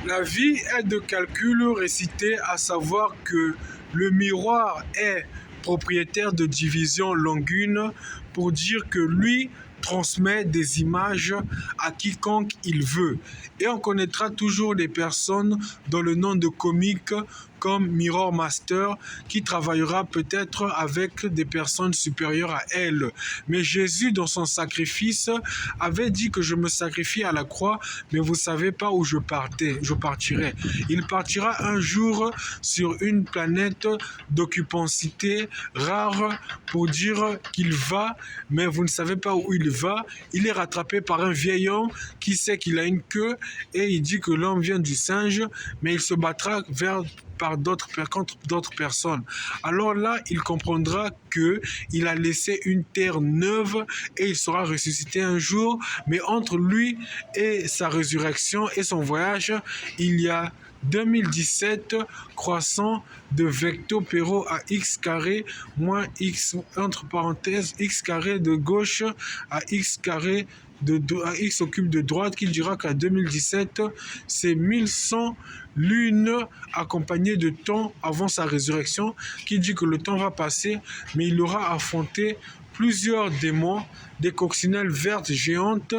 La vie est de calcul récité, à savoir que le miroir est propriétaire de division longue pour dire que lui transmet des images à quiconque il veut. Et on connaîtra toujours des personnes dans le nom de comique comme Mirror Master qui travaillera peut-être avec des personnes supérieures à elle. Mais Jésus, dans son sacrifice, avait dit que je me sacrifie à la croix, mais vous ne savez pas où je partirai. Il partira un jour sur une planète d'occupacité rare pour dire qu'il va, mais vous ne savez pas où il va. Il est rattrapé par un vieil homme qui sait qu'il a une queue et il dit que l'homme vient du singe, mais il se battra contre d'autres personnes. Alors là, il comprendra que il a laissé une terre neuve et il sera ressuscité un jour, mais entre lui et sa résurrection et son voyage, il y a 2017 croissant de vecto Pero à x carré moins x entre parenthèses x carré de gauche à x carré à x au cube de droite, qui dira qu'à 2017, c'est 1100 lunes accompagnées de temps avant sa résurrection, qui dit que le temps va passer, mais il aura affronté plusieurs démons, des coccinelles vertes géantes,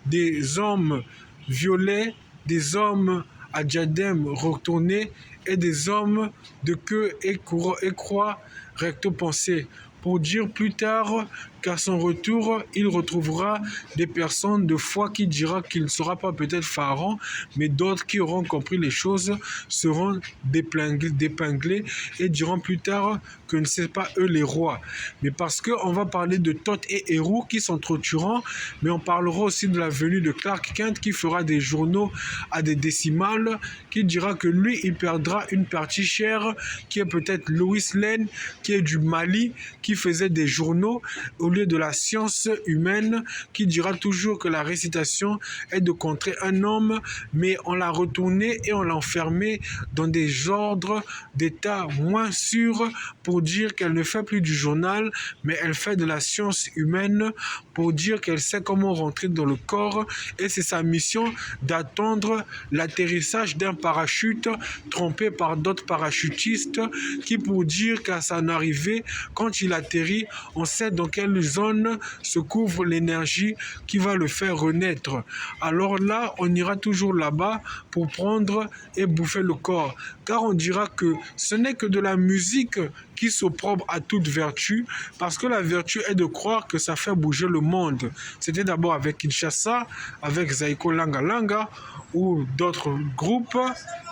des hommes violets, des hommes à diadème retourné et des hommes de queue et croix recto pensée, pour dire plus tard qu'à son retour, il retrouvera des personnes de foi qui dira qu'il ne sera pas peut-être Pharaon, mais d'autres qui auront compris les choses seront dépinglés et diront plus tard que ne sont pas eux les rois. Mais parce qu'on va parler de Thoth et Héroux qui sont torturants, mais on parlera aussi de la venue de Clark Kent qui fera des journaux à des décimales, qui dira que lui, il perdra une partie chère, qui est peut-être Lois Lane, qui est du Mali, qui faisait des journaux au lieu de la science humaine, qui dira toujours que la récitation est de contrer un homme, mais on l'a retourné et on l'a enfermé dans des ordres d'état moins sûrs pour dire qu'elle ne fait plus du journal, mais elle fait de la science humaine pour dire qu'elle sait comment rentrer dans le corps, et c'est sa mission d'attendre l'atterrissage d'un parachute trompé par d'autres parachutistes qui, pour dire qu'à son arrivée, quand il atterrit, on sait dans quelle zone se couvre l'énergie qui va le faire renaître. Alors là, on ira toujours là-bas pour prendre et bouffer le corps. Car on dira que ce n'est que de la musique qui s'opprobre à toute vertu, parce que la vertu est de croire que ça fait bouger le monde. C'était d'abord avec Kinshasa, avec Zaiko Langa Langa, ou d'autres groupes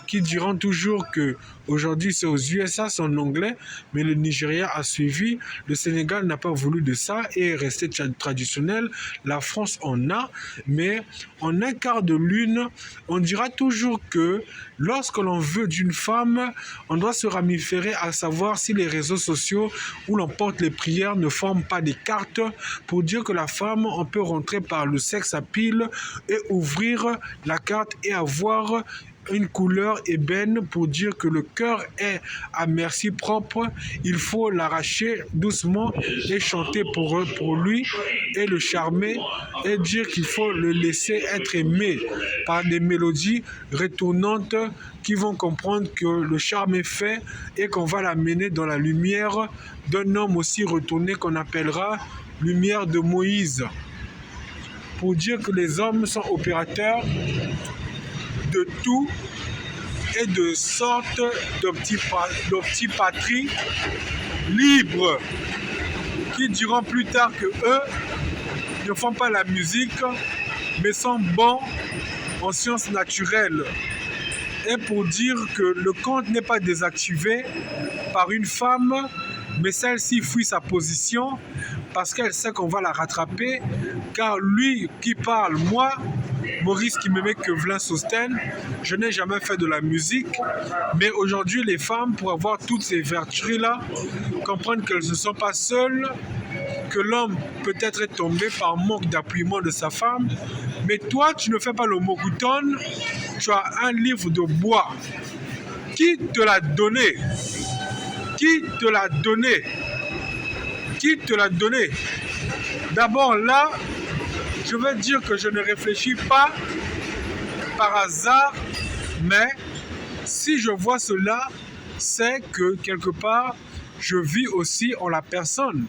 qui diront toujours que aujourd'hui c'est aux USA, c'est en anglais, mais le Nigeria a suivi, le Sénégal n'a pas voulu de ça et est resté traditionnel, la France en a, mais en un quart de lune, on dira toujours que lorsque l'on veut d'une femme, on doit se ramiférer à savoir si les réseaux sociaux où l'on porte les prières ne forment pas des cartes pour dire que la femme, on peut rentrer par le sexe à pile et ouvrir la carte et avoir une couleur ébène pour dire que le cœur est à merci propre. Il faut l'arracher doucement et chanter pour lui et le charmer et dire qu'il faut le laisser être aimé par des mélodies retournantes qui vont comprendre que le charme est fait et qu'on va l'amener dans la lumière d'un homme aussi retourné qu'on appellera lumière de Moïse. Pour dire que les hommes sont opérateurs de tout et de sorte d'optipatrie libre, qui diront plus tard que eux ne font pas la musique mais sont bons en sciences naturelles, et pour dire que le compte n'est pas désactivé par une femme, mais celle-ci fuit sa position parce qu'elle sait qu'on va la rattraper, car lui qui parle, moi, Maurice qui me met que Vlin Sosten, je n'ai jamais fait de la musique, mais aujourd'hui les femmes, pour avoir toutes ces vertus-là, comprennent qu'elles ne sont pas seules, que l'homme peut-être est tombé par manque d'appuyement de sa femme, mais toi tu ne fais pas le mokuton, tu as un livre de bois. Qui te l'a donné? Qui te l'a donné? Qui te l'a donné? D'abord là, je veux dire que je ne réfléchis pas par hasard Mais si je vois cela, c'est que quelque part, je vis aussi en la personne.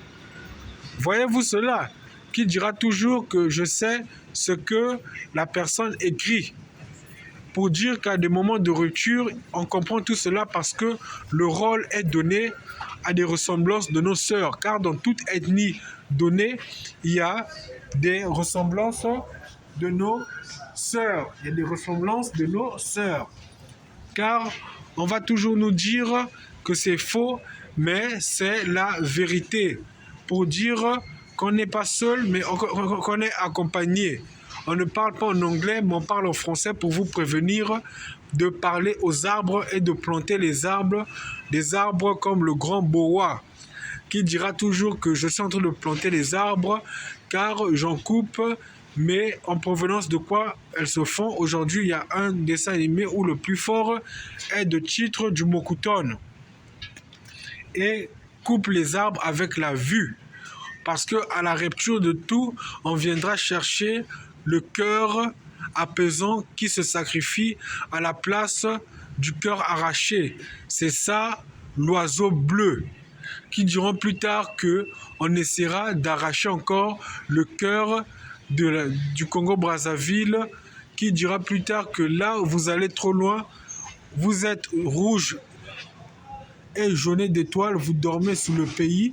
Voyez-vous cela? Qui dira toujours que je sais ce que la personne écrit. Pour dire qu'à des moments de rupture, on comprend tout cela parce que le rôle est donné à des ressemblances de nos sœurs. Car dans toute ethnie donnée, il y a des ressemblances de nos sœurs. Il y a des ressemblances de nos sœurs. Car on va toujours nous dire que c'est faux, mais c'est la vérité. Pour dire qu'on n'est pas seul, mais qu'on est accompagné. On ne parle pas en anglais, mais on parle en français pour vous prévenir de parler aux arbres et de planter les arbres, des arbres comme le grand boa, qui dira toujours que je suis en train de planter les arbres, car j'en coupe, mais en provenance de quoi elles se font. Aujourd'hui, il y a un dessin animé où le plus fort est de titre du Mokuton et coupe les arbres avec la vue. Parce qu'à la rupture de tout, on viendra chercher le cœur apaisant qui se sacrifie à la place du cœur arraché. C'est ça, l'oiseau bleu, qui diront plus tard qu'on essaiera d'arracher encore le cœur du Congo-Brazzaville, qui dira plus tard que là où vous allez trop loin, vous êtes rouge et jauné d'étoiles, vous dormez sous le pays.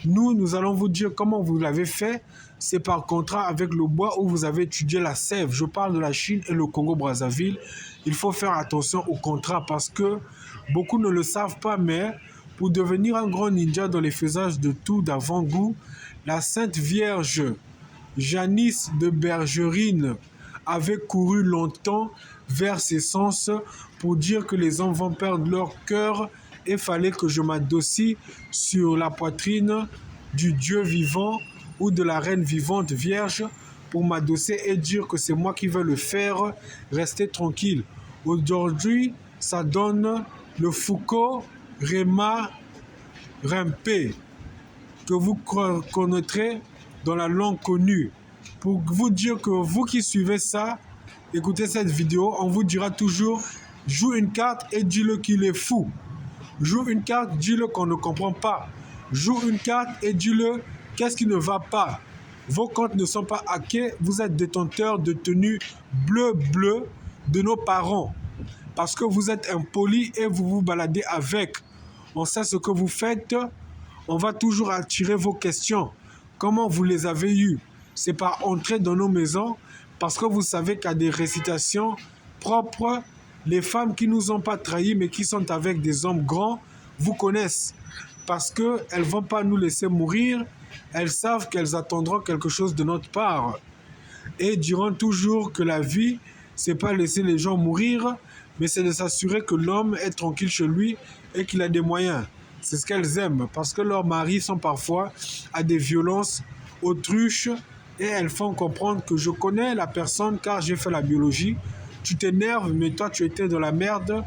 Nous allons vous dire comment vous l'avez fait. C'est par contrat avec le bois où vous avez étudié la sève. Je parle de la Chine et le Congo-Brazzaville. Il faut faire attention au contrat parce que beaucoup ne le savent pas, mais pour devenir un grand ninja dans les faisages de tout d'avant-goût, la Sainte Vierge Janice de Bergerine avait couru longtemps vers ses sens pour dire que les hommes vont perdre leur cœur et fallait que je m'adossie sur la poitrine du Dieu vivant ou de la reine vivante vierge pour m'adosser et dire que c'est moi qui vais le faire, rester tranquille. Aujourd'hui, ça donne le Foucault Réma Rimpé, que vous connaîtrez dans la langue connue. Pour vous dire que vous qui suivez ça, écoutez cette vidéo, on vous dira toujours, joue une carte et dis-le qu'il est fou. Joue une carte, dis-le qu'on ne comprend pas. Joue une carte et dis-le qu'est-ce qui ne va pas. Vos comptes ne sont pas hackés, vous êtes détenteur de tenues bleu de nos parents. Parce que vous êtes impoli et vous vous baladez avec. On sait ce que vous faites, on va toujours attirer vos questions. Comment vous les avez eues? C'est par entrer dans nos maisons parce que vous savez qu'il y a des récitations propres. Les femmes qui ne nous ont pas trahis mais qui sont avec des hommes grands vous connaissent parce qu'elles ne vont pas nous laisser mourir. Elles savent qu'elles attendront quelque chose de notre part et diront toujours que la vie, c'est pas laisser les gens mourir, mais c'est de s'assurer que l'homme est tranquille chez lui et qu'il a des moyens. C'est ce qu'elles aiment parce que leurs maris sont parfois à des violences autruches et elles font comprendre que je connais la personne car j'ai fait la biologie. Tu t'énerves, mais toi, tu étais dans la merde.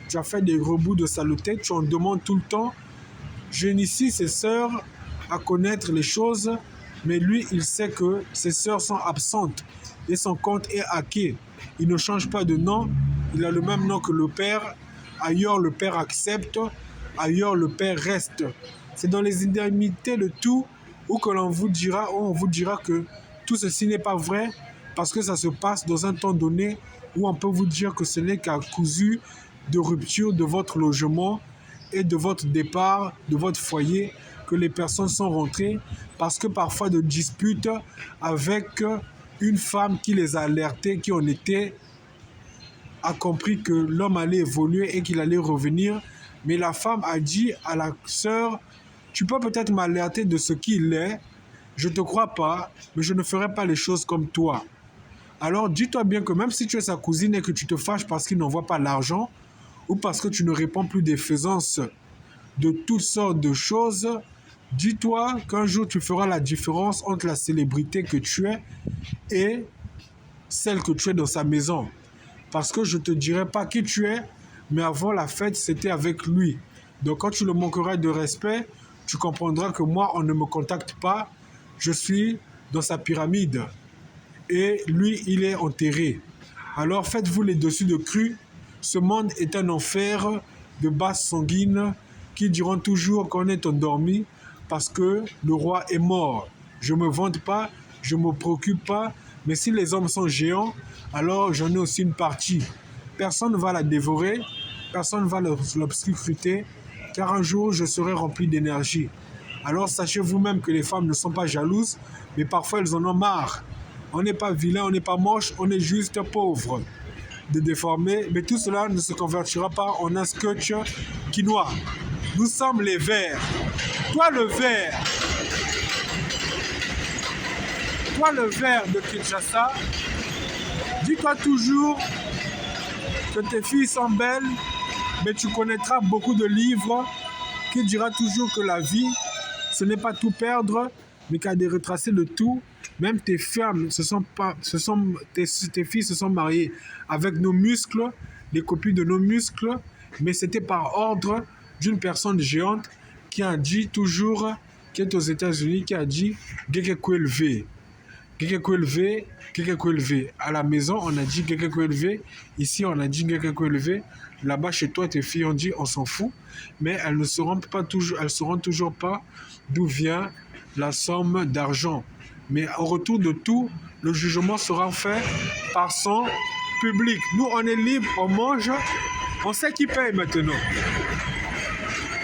Tu as fait des rebouts de saleté. Tu en demandes tout le temps. Je initie ses sœurs à connaître les choses, mais lui, il sait que ses sœurs sont absentes et son compte est hacké. Il ne change pas de nom. Il a le même nom que le père. Ailleurs, le père accepte. Ailleurs, le père reste. C'est dans les indemnités de tout où on vous dira que tout ceci n'est pas vrai parce que ça se passe dans un temps donné où on peut vous dire que ce n'est qu'à cousu de rupture de votre logement et de votre départ, de votre foyer, que les personnes sont rentrées parce que parfois de disputes avec une femme qui les a alertés, qui en était, a compris que l'homme allait évoluer et qu'il allait revenir. Mais la femme a dit à la sœur, tu peux peut-être m'alerter de ce qu'il est, je ne te crois pas, mais je ne ferai pas les choses comme toi. Alors dis-toi bien que même si tu es sa cousine et que tu te fâches parce qu'il n'envoie pas l'argent ou parce que tu ne réponds plus des faisances de toutes sortes de choses, dis-toi qu'un jour tu feras la différence entre la célébrité que tu es et celle que tu es dans sa maison. Parce que je ne te dirai pas qui tu es, mais avant la fête, c'était avec lui. Donc quand tu le manqueras de respect, tu comprendras que moi, on ne me contacte pas. Je suis dans sa pyramide. Et lui, il est enterré. Alors faites-vous les dessus de cru Ce monde est un enfer de basse sanguine qui diront toujours qu'on est endormi parce que le roi est mort. Je ne me vante pas, je ne me préoccupe pas, mais si les hommes sont géants, alors j'en ai aussi une partie. Personne ne va la dévorer, personne ne va l'obscuriter, car un jour je serai rempli d'énergie. Alors sachez vous-même que les femmes ne sont pas jalouses, mais parfois elles en ont marre. On n'est pas vilain, on n'est pas moche, on est juste pauvre, de déformé, mais tout cela ne se convertira pas en un scotch quinoa. Nous sommes les verts. Toi le vert de Kinshasa, dis-toi toujours que tes filles sont belles, mais tu connaîtras beaucoup de livres qui dira toujours que la vie, ce n'est pas tout perdre, mais qu'à de retracer le tout. Même tes femmes, tes filles se sont mariées avec nos muscles, les copies de nos muscles, mais c'était par ordre d'une personne géante qui a dit toujours, qui est aux États-Unis, qui a dit Gekekwelve. Gekekwelve, Gekekwelve. À la maison, on a dit Gekekwelve. Ici, on a dit Gekekwelve. Là-bas, chez toi, tes filles ont dit on s'en fout, mais elles ne sauront toujours pas d'où vient la somme d'argent. Mais au retour de tout, le jugement sera fait par son public. Nous, on est libre, on mange, on sait qui paye maintenant.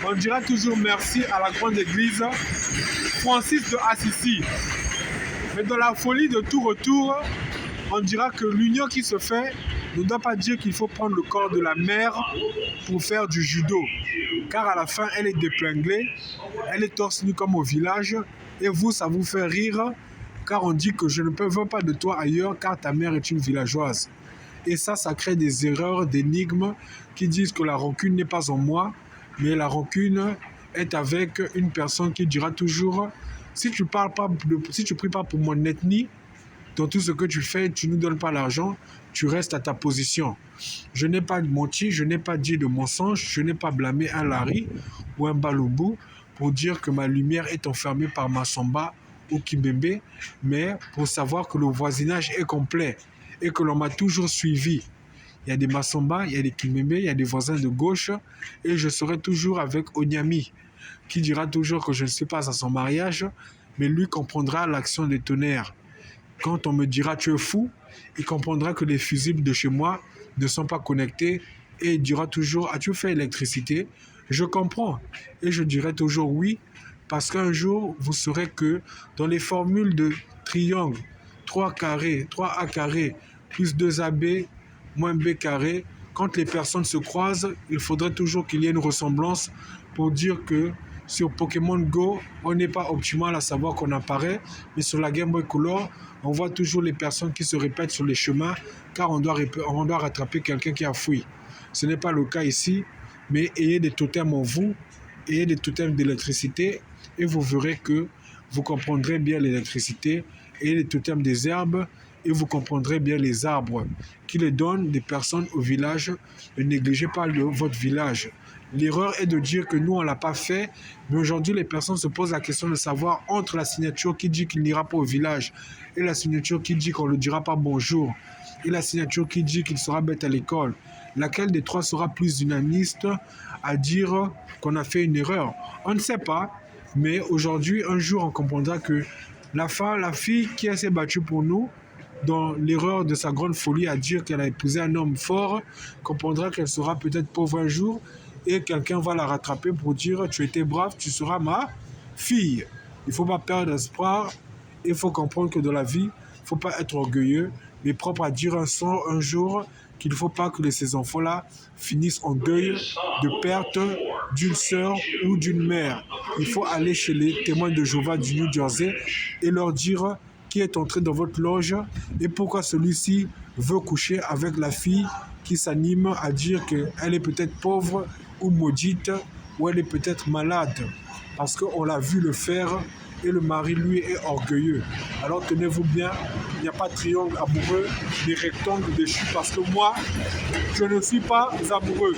On dira toujours merci à la grande église Francis de Assisi. Mais dans la folie de tout retour, on dira que l'union qui se fait ne doit pas dire qu'il faut prendre le corps de la mère pour faire du judo. Car à la fin, elle est déplinguée, elle est torse nue comme au village, et vous, ça vous fait rire, car on dit que je ne veux pas de toi ailleurs, car ta mère est une villageoise. Et ça crée des erreurs, d'énigmes, qui disent que la rancune n'est pas en moi, mais la rancune est avec une personne qui dira toujours, si tu pries pas pour mon ethnie, dans tout ce que tu fais, tu ne nous donnes pas l'argent, tu restes à ta position. Je n'ai pas menti, je n'ai pas dit de mensonge, je n'ai pas blâmé un Larry ou un Balubu pour dire que ma lumière est enfermée par Massamba ou Kimbembe, mais pour savoir que le voisinage est complet et que l'on m'a toujours suivi. Il y a des Massamba, il y a des Kimbembe, il y a des voisins de gauche, et je serai toujours avec Onyami, qui dira toujours que je ne suis pas à son mariage, mais lui comprendra l'action des tonnerres. Quand on me dira tu es fou, il comprendra que les fusibles de chez moi ne sont pas connectés et il dira toujours as-tu fait l'électricité? Je comprends et je dirai toujours oui parce qu'un jour vous saurez que dans les formules de triangle 3 carré, 3A carré plus 2AB moins B carré, quand les personnes se croisent, il faudrait toujours qu'il y ait une ressemblance pour dire que sur Pokémon Go, on n'est pas optimal à savoir qu'on apparaît, mais sur la Game Boy Color, on voit toujours les personnes qui se répètent sur les chemins, car on doit rattraper quelqu'un qui a fui. Ce n'est pas le cas ici, mais ayez des totems en vous, ayez des totems d'électricité, et vous verrez que vous comprendrez bien l'électricité, ayez les totems des herbes, et vous comprendrez bien les arbres qui les donnent des personnes au village. Ne négligez pas votre village. L'erreur est de dire que nous, on ne l'a pas fait, mais aujourd'hui, les personnes se posent la question de savoir entre la signature qui dit qu'il n'ira pas au village et la signature qui dit qu'on ne dira pas bonjour et la signature qui dit qu'il sera bête à l'école. Laquelle des trois sera plus unanimiste à dire qu'on a fait une erreur? On ne sait pas, mais aujourd'hui, un jour, on comprendra que la fille qui s'est battue pour nous, dans l'erreur de sa grande folie à dire qu'elle a épousé un homme fort, comprendra qu'elle sera peut-être pauvre un jour et quelqu'un va la rattraper pour dire tu étais brave, tu seras ma fille. Il ne faut pas perdre espoir, il faut comprendre que dans la vie, il ne faut pas être orgueilleux, mais propre à dire un jour qu'il ne faut pas que ces enfants-là finissent en deuil de perte d'une sœur ou d'une mère. Il faut aller chez les témoins de Jéhovah du New Jersey et leur dire qui est entré dans votre loge et pourquoi celui-ci veut coucher avec la fille qui s'anime à dire qu'elle est peut-être pauvre ou maudite ou elle est peut-être malade parce qu'on l'a vu le faire et le mari lui est orgueilleux. Alors tenez-vous bien, il n'y a pas de triangle amoureux, des rectangles déchus parce que moi, je ne suis pas amoureux.